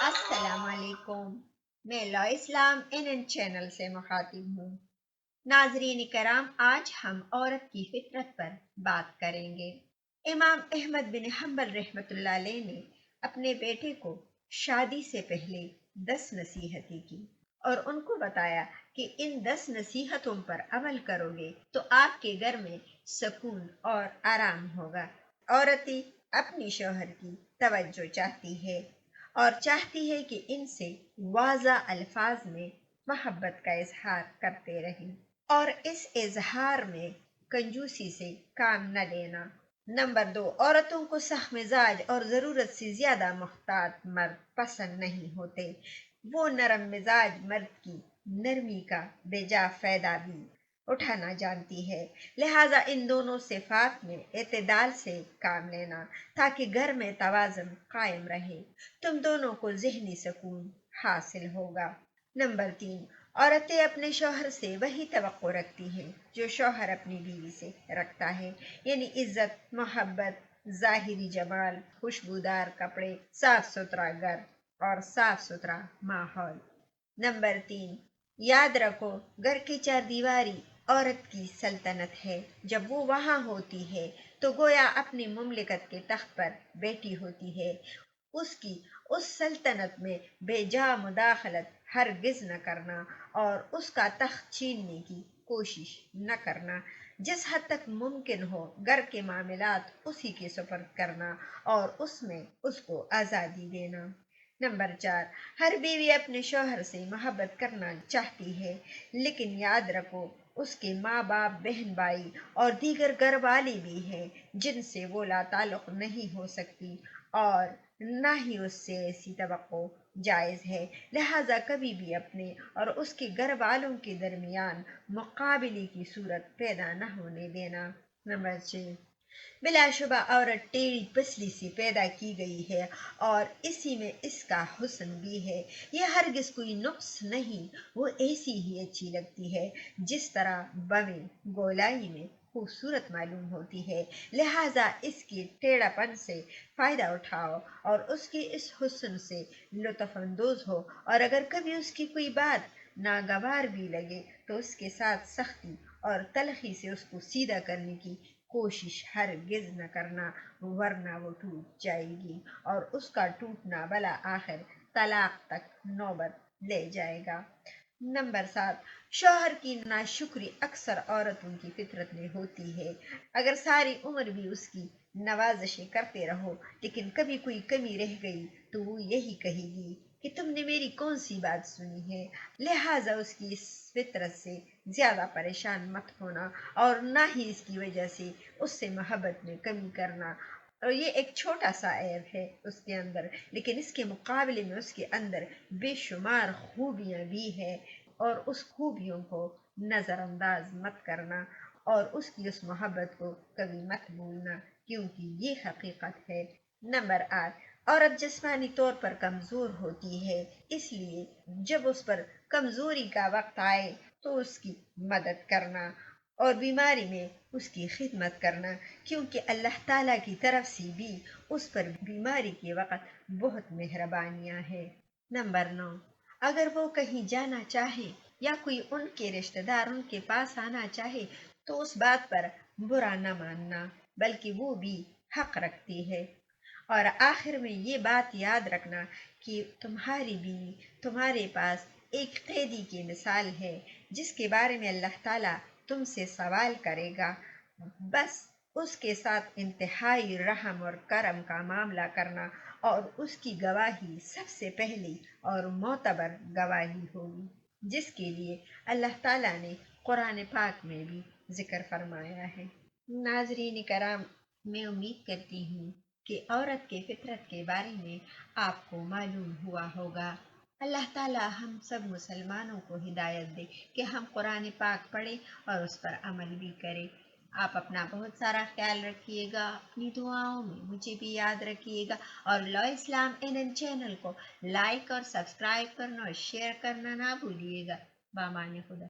अस्सलाम वालेकुम। मैं लॉ इस्लाम एन चैनल से मुखातिब हूँ। नाजरीन कराम, आज हम औरत की फितरत पर बात करेंगे। इमाम अहमद बिन हम्बल रहमतुल्लाह अलैह ने अपने बेटे को शादी से पहले 10 नसीहतें की और उनको बताया कि इन 10 नसीहतों पर अमल करोगे तो आपके घर में सुकून और आराम होगा। औरतें अपनी शौहर की तवज्जो चाहती है और चाहती है कि इनसे वाज़ा अल्फाज में मोहब्बत का इजहार करते रहें और इस इजहार में कंजूसी से काम न लेना। नंबर 2, औरतों को सख्त मिजाज और ज़रूरत से ज़्यादा मुहतात मर्द पसंद नहीं होते। वो नरम मिजाज मर्द की नरमी का बेजा फ़ायदा भी उठाना जानती है। लिहाजा इन दोनों सिफात में एतदाल से काम लेना ताकि घर में तवाज़ुन कायम रहे। तुम दोनों को ज़हनी सुकून हासिल होगा। नंबर 3, औरतें अपने शौहर से वही तवक्को रखती हैं जो शौहर अपनी बीवी से रखता है, यानी इज्जत, मोहब्बत, ज़ाहिरी जमाल, खुशबूदार कपड़े, साफ सुथरा घर और साफ सुथरा माहौल। नंबर 3, याद रखो, घर की चार दीवारी औरत की सल्तनत है। जब वो वहां होती है तो गोया अपनी मुमलिकत के तख्त पर बैठी होती है। उसकी उस सल्तनत में बेजा मुदाखलत हरगिज न करना और उसका तख्त छीनने की कोशिश न करना। जिस हद तक मुमकिन हो घर के मामलात उसी के सुपर्द करना और उसमें उसको आज़ादी देना। नंबर 4, हर बीवी अपने शौहर से मोहब्बत करना चाहती है, लेकिन याद रखो उसके माँ बाप, बहन भाई और दीगर घर वाले भी हैं जिनसे वो लाताल्लुक नहीं हो सकती और ना ही उससे ऐसी तवक्को जायज़ है। लिहाजा कभी भी अपने और उसके घर वालों के दरमियान मुकाबले की सूरत पैदा न होने देना। नंबर 6, बिलाशुबा औरत टेढ़ी पसली से पैदा की गई है और इसी में इसका हुस्न भी है। यह हरगिज कोई नुक्स नहीं, वो ऐसी ही अच्छी लगती है जिस तरह बवें गोलाई में खूबसूरत मालूम होती है। लिहाजा इसके टेढ़ापन से फायदा उठाओ और उसके इस हुस्न से लुत्फ अंदोज हो, और अगर कभी उसकी कोई बात नागवार भी लगे तो उसके साथ सख्ती और तलखी से उसको सीधा करने की कोशिश हरगिज न करना, वरना वो टूट जाएगी और उसका टूटना भला आखिर तलाक तक नौबत ले जाएगा। नंबर 7, शौहर की नाशुक्री अक्सर औरतों की फितरत में होती है। अगर सारी उम्र भी उसकी नवाजिशें करते रहो लेकिन कभी कोई कमी रह गई तो वो यही कहेगी कि तुमने मेरी कौन सी बात सुनी है। लिहाजा उसकी इस फितरत से ज्यादा परेशान मत होना और ना ही इसकी वजह से उससे मोहब्बत में कमी करना। और ये एक छोटा सा ऐब है उसके अंदर, लेकिन इसके मुकाबले में उसके अंदर बेशुमार खूबियां भी है और उस खूबियों को नज़रअंदाज मत करना और उसकी उस मोहब्बत को कभी मत भूलना, क्योंकि ये हकीकत है। नंबर 8, औरत जिस्मानी तौर पर कमज़ोर होती है, इसलिए जब उस पर कमज़ोरी का वक्त आए तो उसकी मदद करना और बीमारी में उसकी खिदमत करना, क्योंकि अल्लाह ताला की तरफ से भी उस पर बीमारी के वक़्त बहुत मेहरबानियाँ हैं। नंबर 9, अगर वो कहीं जाना चाहे या कोई उनके रिश्तेदार उनके पास आना चाहे तो उस बात पर बुरा न मानना, बल्कि वो भी हक रखती है। और आखिर में ये बात याद रखना कि तुम्हारी बीवी तुम्हारे पास एक कैदी की मिसाल है जिसके बारे में अल्लाह ताला तुमसे सवाल करेगा। बस उसके साथ इंतहाई रहम और करम का मामला करना और उसकी गवाही सबसे पहली और मोतबर गवाही होगी, जिसके लिए अल्लाह ताला ने कुरान पाक में भी जिक्र फरमाया है। नाजरीन कराम, मैं उम्मीद करती हूँ कि औरत के फितरत के बारे में आपको मालूम हुआ होगा। अल्लाह ताला हम सब मुसलमानों को हिदायत दे कि हम कुरान पाक पढ़ें और उस पर अमल भी करें। आप अपना बहुत सारा ख्याल रखिएगा, अपनी दुआओं में मुझे भी याद रखिएगा और लॉ इस्लाम एन चैनल को लाइक और सब्सक्राइब करना और शेयर करना ना भूलिएगा। बामाने खुदा।